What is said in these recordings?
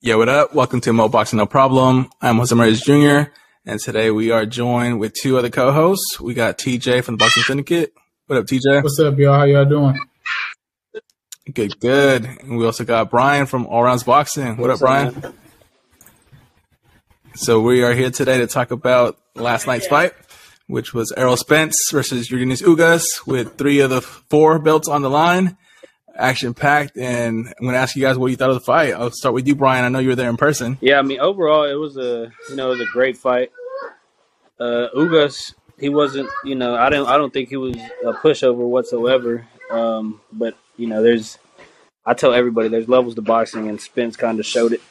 Yo, what up? Welcome to Mo Boxing No Problem. I'm Jose Morales Jr., and today we are joined with two other co-hosts. We got TJ from the Boxing Syndicate. What up, TJ? What's up, y'all? How y'all doing? Good. And we also got Bryan from All Rounds Boxing. What up, Bryan? Man? So we are here today to talk about last night's fight, which was Errol Spence versus Yordenis Ugas with 3 of the 4 belts on the line. Action-packed, and I'm going to ask you guys what you thought of the fight. I'll start with you, Bryan. I know you were there in person. Yeah, I mean, overall, it was a great fight. Ugas, he wasn't, I don't think he was a pushover whatsoever. But I tell everybody there's levels to boxing, and Spence kind of showed it.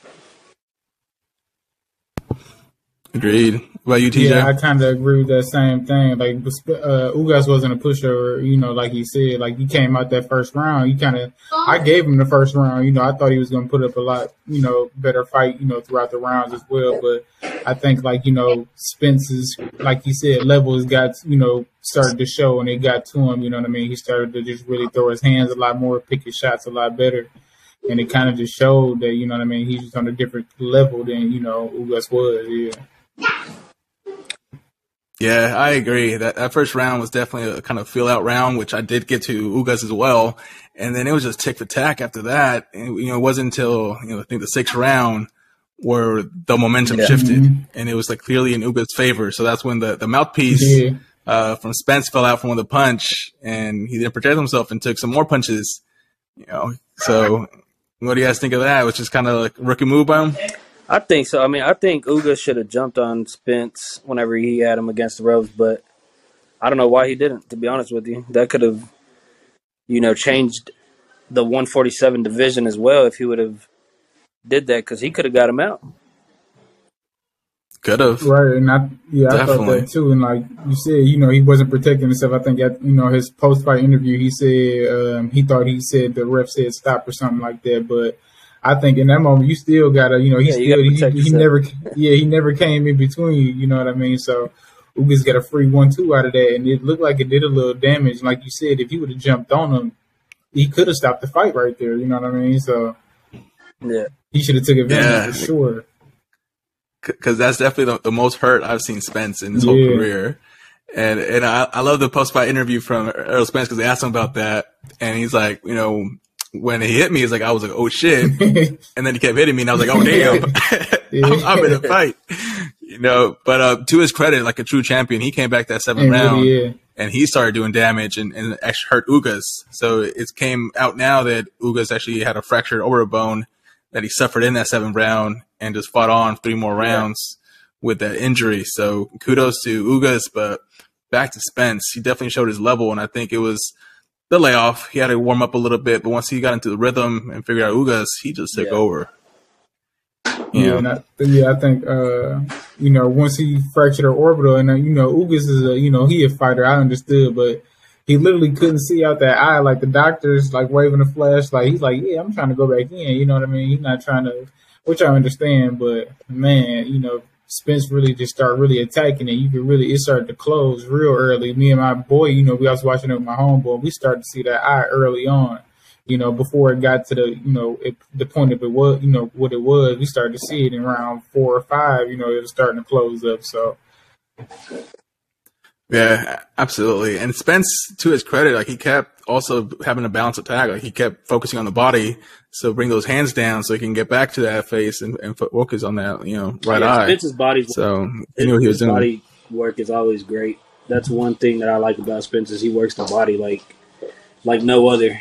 Agreed. What about you, TJ? Yeah, I kind of agree with that same thing. Like, Ugas wasn't a pushover, like he said. Like, he came out that first round. I gave him the first round. I thought he was going to put up a lot, better fight, throughout the rounds as well. But I think, Spence's, like he said, levels got, started to show, and it got to him, you know what I mean? He started to just really throw his hands a lot more, pick his shots a lot better. And it kind of just showed that, he's just on a different level than, Ugas was, yeah. Yeah, I agree. That first round was definitely a kind of feel-out round, which I did get to Ugas as well. And then it was just tick for tack after that. And, it wasn't until, I think the 6th round where the momentum shifted. And it was clearly in Ugas' favor. So that's when the mouthpiece from Spence fell out from one of the punch, and he didn't protect himself and took some more punches. So what do you guys think of that? Which is kind of like a rookie move by him? I think so. I mean, I think Ugas should have jumped on Spence whenever he had him against the ropes, but I don't know why he didn't, to be honest with you. That could have, changed the 147 division as well if he would have did that, because he could have got him out. Could have. Right, and I thought that too. And like you said, he wasn't protecting himself. I think at, his post-fight interview, he said he said the ref said stop or something like that, but I think in that moment you still gotta, he never came in between you. You know what I mean? So Ugas got a free 1-2 out of that, and it looked like it did a little damage. Like you said, if he would have jumped on him, he could have stopped the fight right there. You know what I mean? So yeah, he should have took advantage for sure. Because that's definitely the most hurt I've seen Spence in his whole career. And I love the post-fight interview from Errol Spence because they asked him about that, and he's like, when he hit me, he's like, I was like, oh shit. And then he kept hitting me, and I was like, oh damn, I'm in a fight. But to his credit, like a true champion, he came back that 7th round, and he started doing damage and actually hurt Ugas. So it came out now that Ugas actually had a fractured orbital that he suffered in that 7th round and just fought on 3 more rounds with that injury. So kudos to Ugas, but back to Spence. He definitely showed his level, and I think it was the layoff. He had to warm up a little bit, but once he got into the rhythm and figured out Ugas, he just took over. I think, once he fractured her orbital, and, Ugas is he a fighter, I understood, but he literally couldn't see out that eye, like the doctors, waving a flashlight. He's like, yeah, I'm trying to go back in, you know what I mean? He's not trying to, which I understand, but, man, Spence really just started really attacking it. It started to close real early. Me and my boy, we was watching it with my homeboy. We started to see that eye early on, before it got to the point of it was, what it was. We started to see it in round 4 or 5, it was starting to close up. So. Yeah, absolutely. And Spence, to his credit, he kept also having a balanced attack. He kept focusing on the body, so bring those hands down so he can get back to that face and focus on that, right eye. Spence's body. So he knew what he was doing. Body work is always great. That's one thing that I like about Spence is he works the body like no other.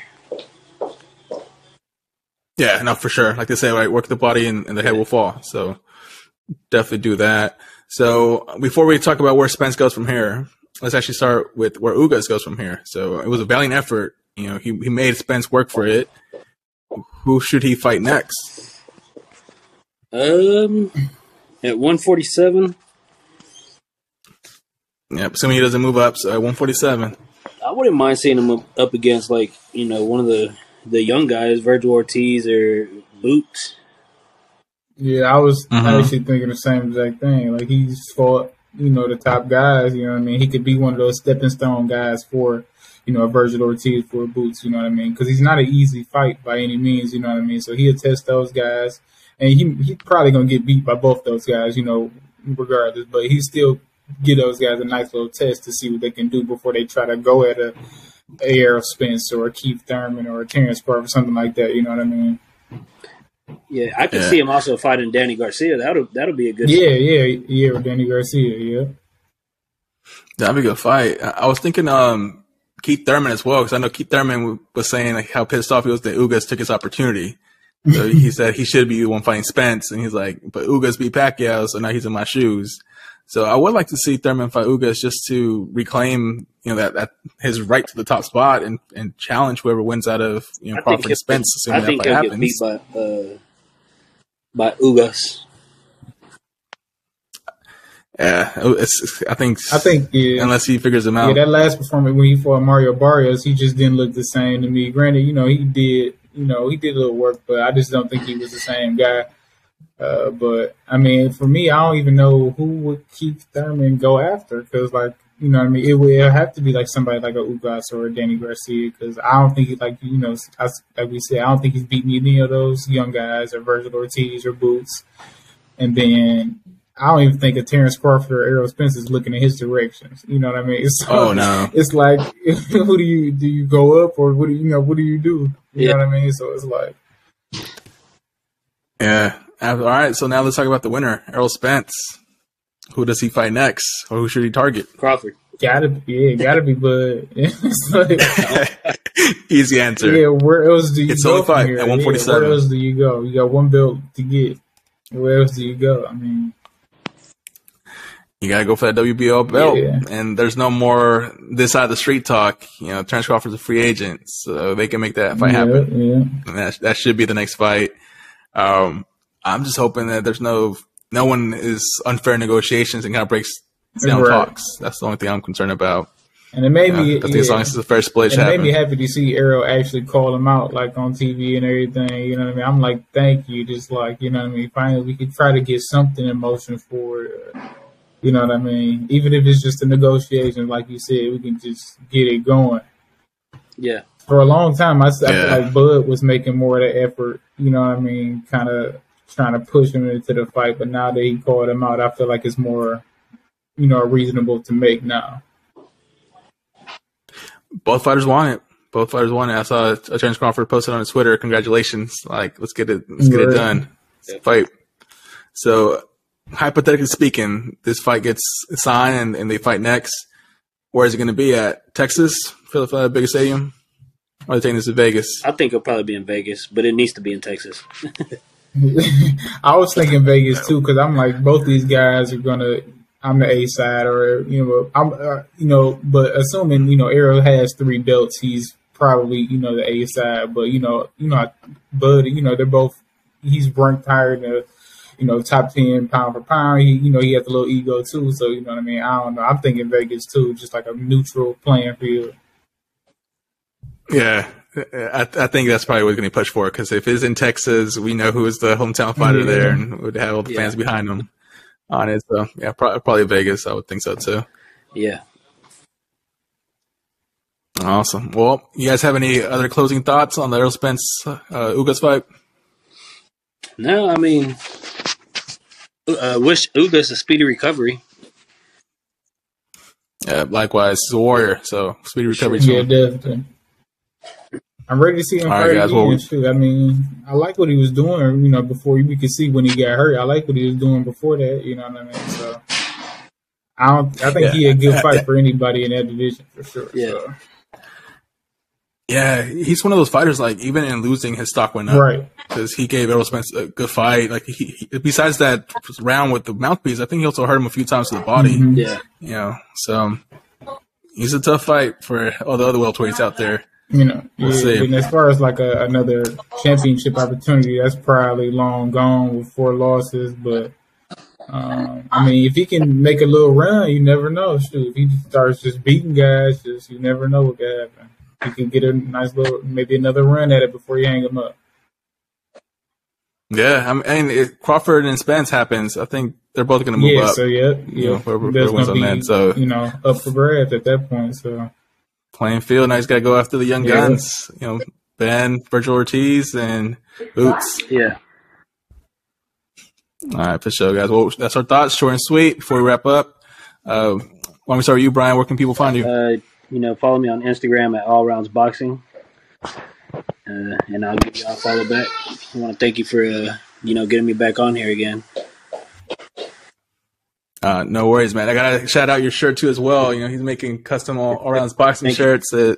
Yeah, no, for sure. Like they say, right, work the body and the head will fall. So definitely do that. So before we talk about where Spence goes from here, let's actually start with where Ugas goes from here. So it was a valiant effort. He made Spence work for it. Who should he fight next? At 147. Yep, assuming he doesn't move up, so at 147. I wouldn't mind seeing him up against one of the young guys, Virgil Ortiz or Boots. Yeah, I was actually thinking the same exact thing. He's fought the top guys, you know what I mean? He could be one of those stepping stone guys for, a Virgil Ortiz, for Boots, you know what I mean? Because he's not an easy fight by any means, you know what I mean? So he'll test those guys. and he's probably gonna get beat by both those guys, you know, regardless. But he still give those guys a nice little test to see what they can do before they try to go at a Errol Spence or a Keith Thurman or a Terrence Crawford or something like that. You know what I mean? Yeah, I could see him also fighting Danny Garcia. That'll be a good. Yeah, with Danny Garcia. Yeah, that'd be a good fight. I was thinking Keith Thurman as well, because I know Keith Thurman was saying like how pissed off he was that Ugas took his opportunity. So he said he should be the one fighting Spence, and he's like, but Ugas beat Pacquiao, so now he's in my shoes. So I would like to see Thurman fight Ugas just to reclaim, you know, that his right to the top spot and challenge whoever wins out of, you know, Crawford and Spence. Assuming I think that he'll fight get happens. beat by Ugas. Yeah, I think yeah. Unless he figures him out. Yeah, that last performance when he fought Mario Barrios, he just didn't look the same to me. Granted, he did a little work, but I just don't think he was the same guy. But I mean, for me, I don't even know who would Keith Thurman go after, because, like, you know what I mean, it would have to be like somebody like a Ugas or a Danny Garcia, because I don't think like we said, I don't think he's beaten any of those young guys or Virgil Ortiz or Boots, and then I don't even think a Terrence Crawford or Errol Spence is looking in his directions. You know what I mean? No. It's like, who do you go up, or what do you do? You know what I mean? So it's like, yeah. All right, so now let's talk about the winner, Errol Spence. Who does he fight next, or who should he target? Crawford. Gotta be Bud. It's like, easy answer. Yeah, where else do you it's go? It's only fight at 147. Where else do you go? You got one belt to get. Where else do you go? I mean, you gotta go for that WBO belt, and there's no more this side of the street talk. You know, Terrence Crawford's a free agent, so they can make that fight happen. Yeah. And that should be the next fight. I'm just hoping that there's no one is unfair negotiations and kind of breaks down talks. That's the only thing I'm concerned about. And it made me. I think as long as it's a fair split, it made me happy to see Errol actually call him out, like, on TV and everything. You know what I mean? I'm like, thank you. Just like, you know what I mean? Finally, we could try to get something in motion for it. You know what I mean? Even if it's just a negotiation, like you said, we can just get it going. Yeah. For a long time, I feel like Bud was making more of the effort. You know what I mean? Kind of trying to push him into the fight, but now that he called him out, I feel like it's more, reasonable to make now. Both fighters want it. I saw Terrence Crawford posted on his Twitter, congratulations, like, let's get it done. Fight. So, hypothetically speaking, this fight gets signed and they fight next. Where is it going to be at? Texas? Philadelphia, biggest stadium? Or are they taking this to Vegas? I think it'll probably be in Vegas, but it needs to be in Texas. I was thinking Vegas too, because I'm like, both these guys are gonna. I'm the A side, or but assuming Errol has 3 belts, he's probably the A side. But Bud, they're both. He's ranked higher than top 10 pound for pound. He has a little ego too, so you know what I mean. I don't know. I'm thinking Vegas too, just like a neutral playing field. Yeah. I think that's probably what we're going to push for, because if it's in Texas, we know who is the hometown fighter there, and would have all the fans behind him on it. So, yeah, probably Vegas. I would think so, too. Yeah. Awesome. Well, you guys have any other closing thoughts on the Errol Spence Ugas fight? No, I mean, wish Ugas a speedy recovery. Yeah, likewise. He's a warrior, so speedy recovery to him. Yeah, definitely. I'm ready to see him fight again. I mean, I like what he was doing, before we could see when he got hurt. I like what he was doing before that, you know what I mean? So I think he a good fight for anybody in that division for sure. Yeah. So. Yeah, he's one of those fighters, like, even in losing, his stock went up. Right. Because he gave Errol Spence a good fight. Like, he besides that round with the mouthpiece, I think he also hurt him a few times to the body. Mm-hmm. Yeah. So he's a tough fight for all the other welterweights out there. We'll see. And as far as like another championship opportunity, that's probably long gone with 4 losses. But I mean, if he can make a little run, you never know. Shoot, if he starts just beating guys, you never know what could happen. He can get a nice little, maybe another run at it before you hang him up. Yeah, I mean, if Crawford and Spence happens, I think they're both going to move up. So yeah. Whoever wins on that. So up for grabs at that point. So. Playing field, now he's got to go after the young guns. Ben, Virgil Ortiz, and Boots. Yeah. All right, for sure, guys. Well, that's our thoughts, short and sweet. Before we wrap up, why don't we start with you, Brian? Where can people find you? Follow me on Instagram at All Rounds Boxing, and I'll give y'all a follow back. I want to thank you for getting me back on here again. No worries, man. I gotta shout out your shirt too as well. He's making custom all Rounds Boxing shirts that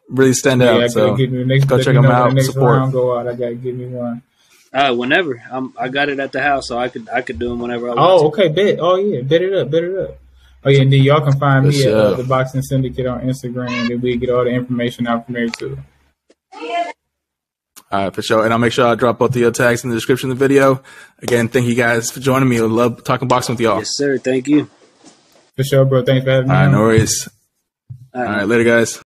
really stand out. So go check them out. Next support. Round go out. I gotta give me one. Whenever I got it at the house, so I could do them whenever I want. Oh, okay, bet. Oh yeah, bet it up. Oh yeah, and then y'all can find me at the Boxing Syndicate on Instagram, and we get all the information out from there too. All right, for sure. And I'll make sure I drop both of your tags in the description of the video. Again, thank you guys for joining me. I love talking boxing with y'all. Yes, sir. Thank you. For sure, bro. Thanks for having me. All right, no worries. All right, later, guys.